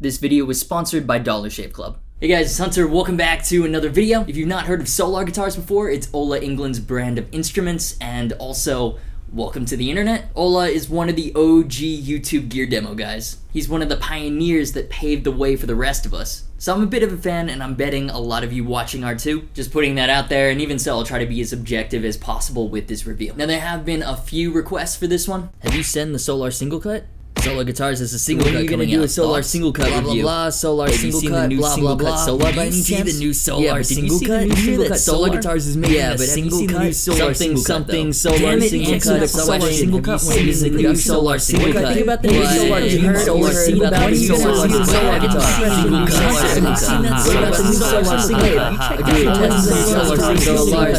This video was sponsored by Dollar Shave Club. Hey guys, it's Hunter. Welcome back to another video. If you've not heard of Solar guitars before, it's Ola England's brand of instruments, and also welcome to the internet. Ola is one of the OG YouTube gear demo guys. He's one of the pioneers that paved the way for the rest of us. So I'm a bit of a fan, and I'm betting a lot of you watching are too. Just putting that out there, and even so, I'll try to be as objective as possible with this review. Now, there have been a few requests for this one. Have you seen the Solar single cut? Solar guitars has a single cut coming out. When are you gonna do a Solar single cut review? Blah blah blah, Solar single cut, blah blah blah. Solar by any chance? Did you see the new Solar single cut? Did you hear that Solar guitars is making a single cut? Something something Solar single cut. Solar single cut. When is the new Solar single cut? Think about the new Solar. You heard about the new Solar guitar? Single cut. What about the new Solar single cut? Agreed. Solar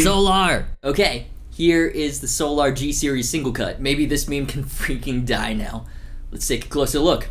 Solar. Okay, here is the Solar G series single cut. Maybe this meme can freaking die now. Let's take a closer look.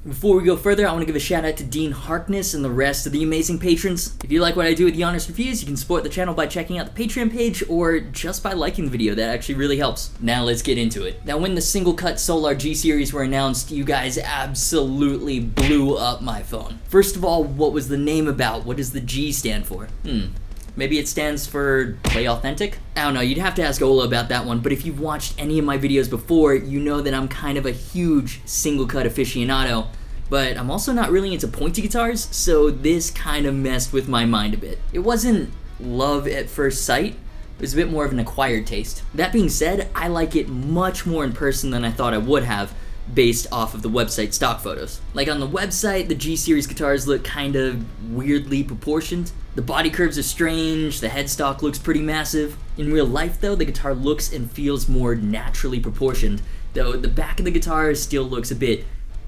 Before we go further, I want to give a shout out to Dean Harkness and the rest of the amazing patrons. If you like what I do with the Honest Reviews, you can support the channel by checking out the Patreon page or just by liking the video. That actually really helps. Now let's get into it. Now, when the single cut Solar G series were announced, you guys absolutely blew up my phone. First of all, what was the name about? What does the G stand for? Maybe it stands for Play Authentic? I don't know, you'd have to ask Ola about that one, but if you've watched any of my videos before, you know that I'm kind of a huge single cut aficionado, but I'm also not really into pointy guitars, so this kind of messed with my mind a bit. It wasn't love at first sight, it was a bit more of an acquired taste. That being said, I like it much more in person than I thought I would have, based off of the website stock photos. Like on the website, the G series guitars look kind of weirdly proportioned. The body curves are strange, the headstock looks pretty massive. In real life though, the guitar looks and feels more naturally proportioned, though the back of the guitar still looks a bit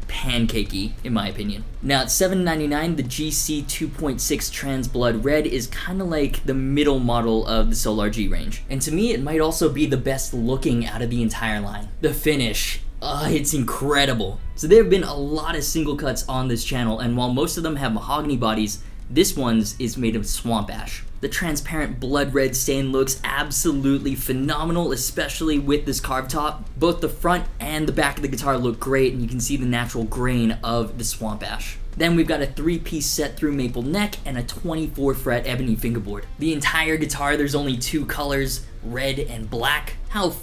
pancakey, in my opinion. Now at $7.99, the GC2.6 Trans Blood Red is kind of like the middle model of the Solar G range. And to me, it might also be the best looking out of the entire line. The finish, it's incredible. So there have been a lot of single cuts on this channel, and while most of them have mahogany bodies, this one's is made of swamp ash. The transparent blood red stain looks absolutely phenomenal, especially with this carved top. Both the front and the back of the guitar look great, and you can see the natural grain of the swamp ash. Then we've got a 3-piece set through maple neck and a 24 fret ebony fingerboard. The entire guitar, there's only 2 colors, red and black. How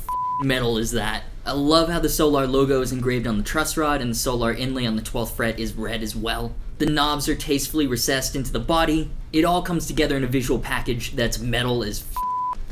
metal is that? I love how the Solar logo is engraved on the truss rod and the Solar inlay on the 12th fret is red as well. The knobs are tastefully recessed into the body. It all comes together in a visual package that's metal as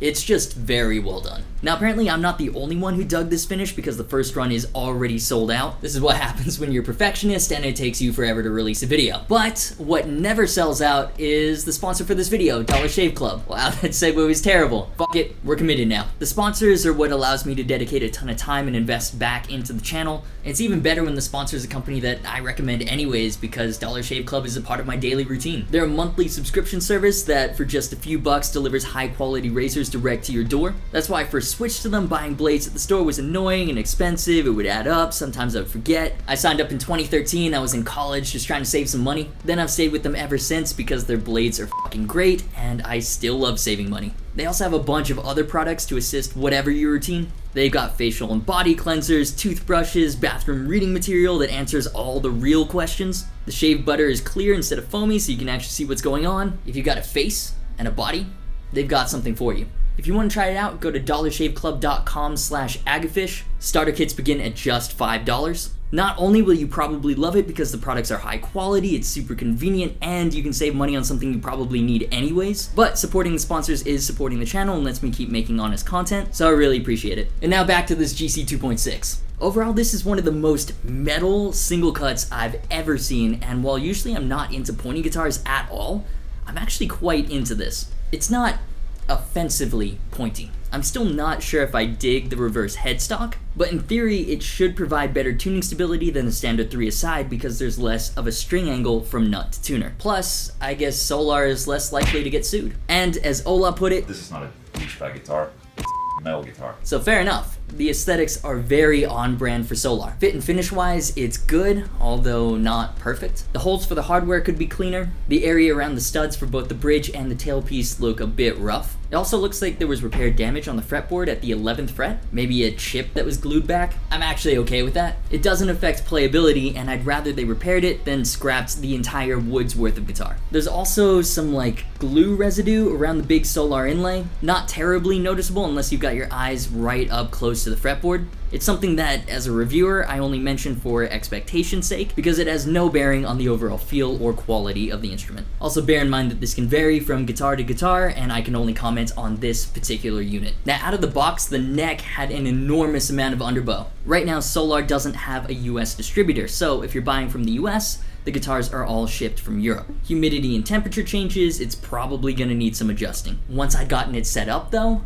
It's just very well done. Now apparently I'm not the only one who dug this finish because the first run is already sold out. This is what happens when you're a perfectionist and it takes you forever to release a video. But what never sells out is the sponsor for this video, Dollar Shave Club. Wow, that segue was terrible. Fuck it, we're committed now. The sponsors are what allows me to dedicate a ton of time and invest back into the channel. It's even better when the sponsor is a company that I recommend anyways because Dollar Shave Club is a part of my daily routine. They're a monthly subscription service that for just a few bucks delivers high quality razors direct to your door. That's why I first switched to them. Buying blades at the store was annoying and expensive. It would add up. Sometimes I would forget. I signed up in 2013. I was in college just trying to save some money. Then I've stayed with them ever since because their blades are fucking great and I still love saving money. They also have a bunch of other products to assist whatever your routine. They've got facial and body cleansers, toothbrushes, bathroom reading material that answers all the real questions. The shave butter is clear instead of foamy so you can actually see what's going on. If you've got a face and a body, they've got something for you. If you want to try it out, go to dollarshaveclub.com/Agufish. Starter kits begin at just $5. Not only will you probably love it because the products are high quality, it's super convenient, and you can save money on something you probably need anyways, but supporting the sponsors is supporting the channel and lets me keep making honest content, so I really appreciate it. And now back to this GC2.6. Overall, this is one of the most metal single cuts I've ever seen, and while usually I'm not into pointy guitars at all, I'm actually quite into this. It's not offensively pointy. I'm still not sure if I dig the reverse headstock, but in theory it should provide better tuning stability than the standard 3-a-side because there's less of a string angle from nut to tuner. Plus, I guess Solar is less likely to get sued. And as Ola put it, this is not a douchebag guitar, it's a metal guitar. So fair enough. The aesthetics are very on brand for Solar. Fit and finish wise, it's good, although not perfect. The holes for the hardware could be cleaner. The area around the studs for both the bridge and the tailpiece look a bit rough. It also looks like there was repair damage on the fretboard at the 11th fret, maybe a chip that was glued back. I'm actually okay with that. It doesn't affect playability, and I'd rather they repaired it than scrapped the entire wood's worth of guitar. There's also some like glue residue around the big Solar inlay. Not terribly noticeable unless you've got your eyes right up close to the fretboard. It's something that, as a reviewer, I only mention for expectation's sake because it has no bearing on the overall feel or quality of the instrument. Also bear in mind that this can vary from guitar to guitar and I can only comment on this particular unit. Now out of the box, the neck had an enormous amount of underbow. Right now Solar doesn't have a US distributor, so if you're buying from the US, the guitars are all shipped from Europe. Humidity and temperature changes, it's probably gonna need some adjusting. Once I'd gotten it set up though,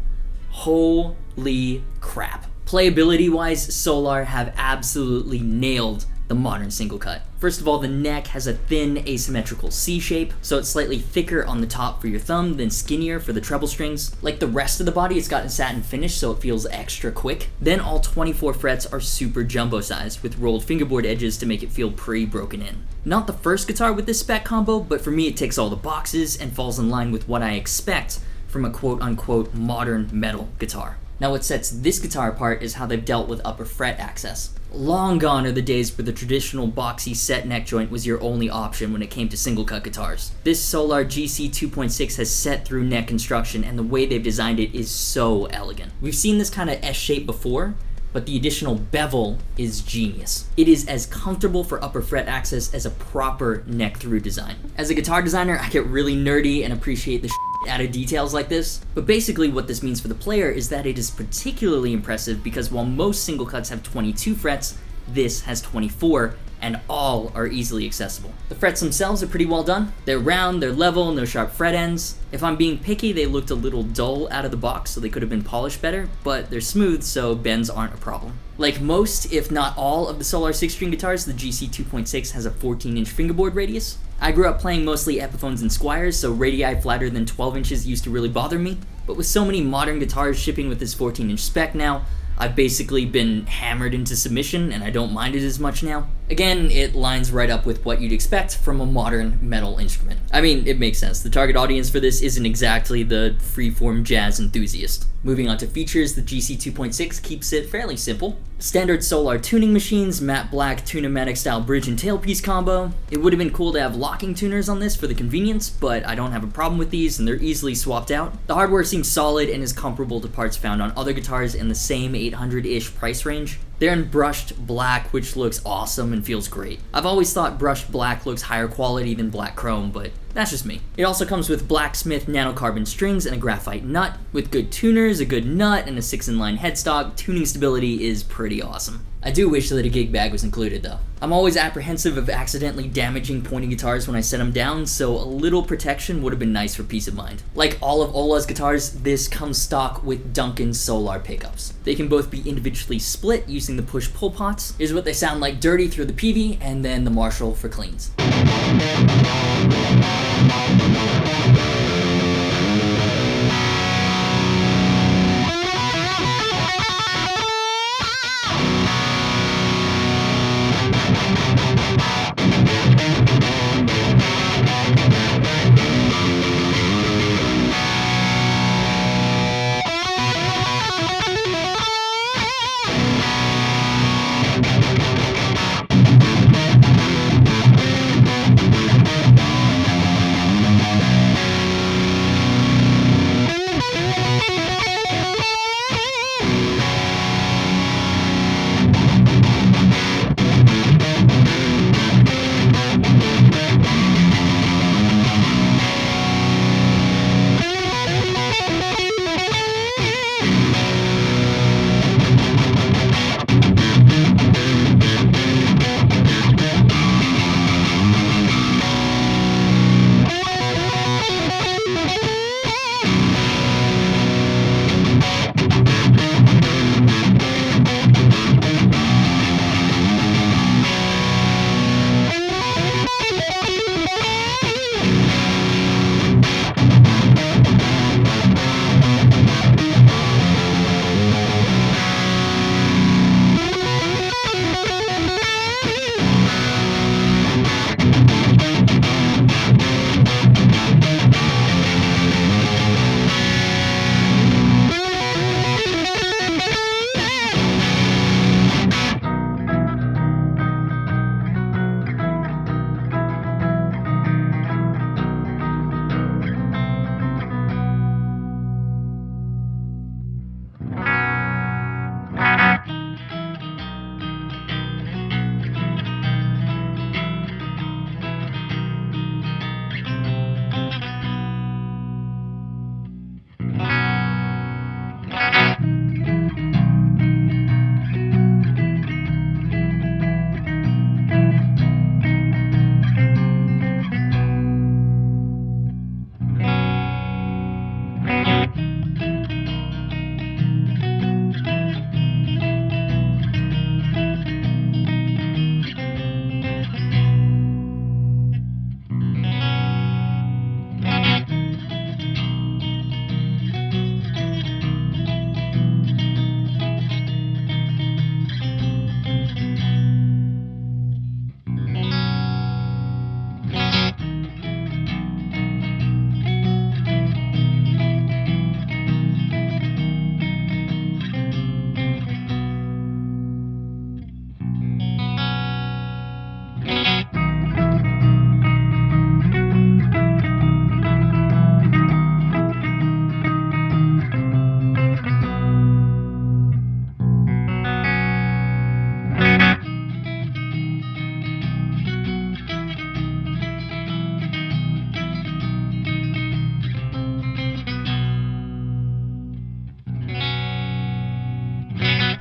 holy crap. Playability wise, Solar have absolutely nailed the modern single cut. First of all, the neck has a thin asymmetrical C shape, so it's slightly thicker on the top for your thumb than skinnier for the treble strings. Like the rest of the body, it's got a satin finish so it feels extra quick. Then all 24 frets are super jumbo sized with rolled fingerboard edges to make it feel pretty broken in. Not the first guitar with this spec combo, but for me it ticks all the boxes and falls in line with what I expect from a quote-unquote modern metal guitar. Now what sets this guitar apart is how they've dealt with upper fret access. Long gone are the days where the traditional boxy set neck joint was your only option when it came to single cut guitars. This Solar GC2.6 has set through neck construction and the way they've designed it is so elegant. We've seen this kind of S shape before, but the additional bevel is genius. It is as comfortable for upper fret access as a proper neck through design. As a guitar designer, I get really nerdy and appreciate the out of details like this, but basically what this means for the player is that it is particularly impressive because while most single cuts have 22 frets, this has 24, and all are easily accessible. The frets themselves are pretty well done. They're round, they're level, no sharp fret ends. If I'm being picky, they looked a little dull out of the box, so they could have been polished better, but they're smooth, so bends aren't a problem. Like most, if not all, of the Solar 6-string guitars, the GC2.6 has a 14-inch fingerboard radius. I grew up playing mostly Epiphones and Squires, so radii flatter than 12 inches used to really bother me, but with so many modern guitars shipping with this 14-inch spec now, I've basically been hammered into submission and I don't mind it as much now. Again, it lines right up with what you'd expect from a modern metal instrument. I mean, it makes sense. The target audience for this isn't exactly the freeform jazz enthusiast. Moving on to features, the GC2.6 keeps it fairly simple. Standard Solar tuning machines, matte black Tune-O-Matic style bridge and tailpiece combo. It would have been cool to have locking tuners on this for the convenience, but I don't have a problem with these and they're easily swapped out. The hardware seems solid and is comparable to parts found on other guitars in the same 800-ish price range. They're in brushed black, which looks awesome and feels great. I've always thought brushed black looks higher quality than black chrome, but that's just me. It also comes with blacksmith nanocarbon strings and a graphite nut. With good tuners, a good nut, and a 6-in-line headstock, tuning stability is pretty awesome. I do wish that a gig bag was included though. I'm always apprehensive of accidentally damaging pointy guitars when I set them down, so a little protection would have been nice for peace of mind. Like all of Ola's guitars, this comes stock with Duncan Solar pickups. They can both be individually split using the push-pull pots. Here's what they sound like dirty through the Peavey, and then the Marshall for cleans.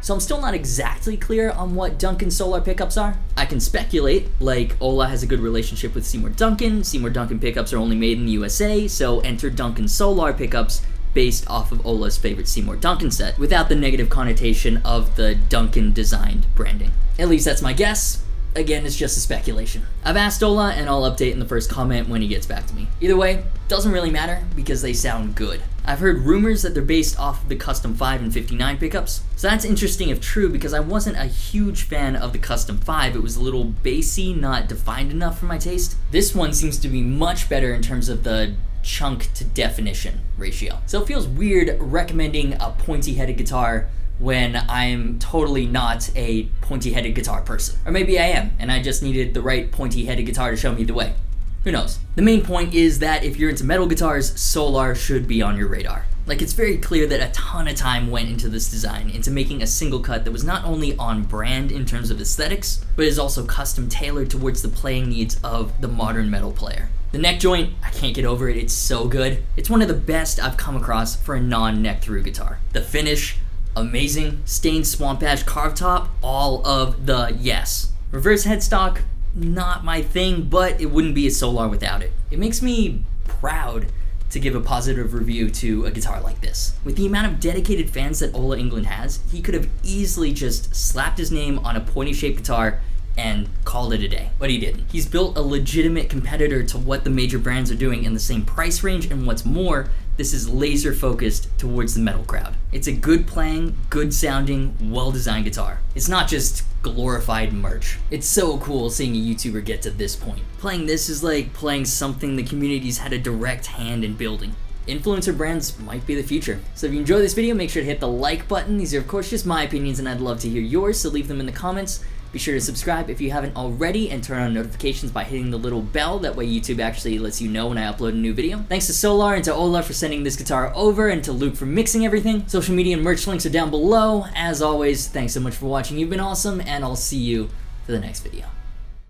So I'm still not exactly clear on what Duncan Solar pickups are. I can speculate, like Ola has a good relationship with Seymour Duncan. Seymour Duncan pickups are only made in the USA, so enter Duncan Solar pickups based off of Ola's favorite Seymour Duncan set, without the negative connotation of the Duncan designed branding. At least that's my guess. again, it's just a speculation. I've asked Ola, and I'll update in the first comment when he gets back to me. Either way, doesn't really matter because they sound good. I've heard rumors that they're based off of the Custom 5 and 59 pickups, so that's interesting if true because I wasn't a huge fan of the Custom 5. It was a little bassy, not defined enough for my taste. This one seems to be much better in terms of the chunk to definition ratio. So it feels weird recommending a pointy-headed guitar when I'm totally not a pointy-headed guitar person. Or maybe I am, and I just needed the right pointy-headed guitar to show me the way. Who knows? The main point is that if you're into metal guitars, Solar should be on your radar. Like, it's very clear that a ton of time went into this design, into making a single cut that was not only on brand in terms of aesthetics, but is also custom tailored towards the playing needs of the modern metal player. The neck joint, I can't get over it, it's so good. It's one of the best I've come across for a non-neck through guitar. The finish, amazing. Stained Swamp Ash carved top, all of the yes. Reverse headstock, not my thing, but it wouldn't be a Solar without it. It makes me proud to give a positive review to a guitar like this. With the amount of dedicated fans that Ola England has, he could have easily just slapped his name on a pointy-shaped guitar and called it a day, but he didn't. He's built a legitimate competitor to what the major brands are doing in the same price range, and what's more, this is laser focused towards the metal crowd. It's a good playing, good sounding, well-designed guitar. It's not just glorified merch. It's so cool seeing a YouTuber get to this point. Playing this is like playing something the community's had a direct hand in building. Influencer brands might be the future. So if you enjoyed this video, make sure to hit the like button. These are of course just my opinions and I'd love to hear yours, so leave them in the comments. Be sure to subscribe if you haven't already and turn on notifications by hitting the little bell. That way YouTube actually lets you know when I upload a new video. Thanks to Solar and to Ola for sending this guitar over, and to Luke for mixing everything. Social media and merch links are down below. As always, thanks so much for watching. You've been awesome, and I'll see you for the next video.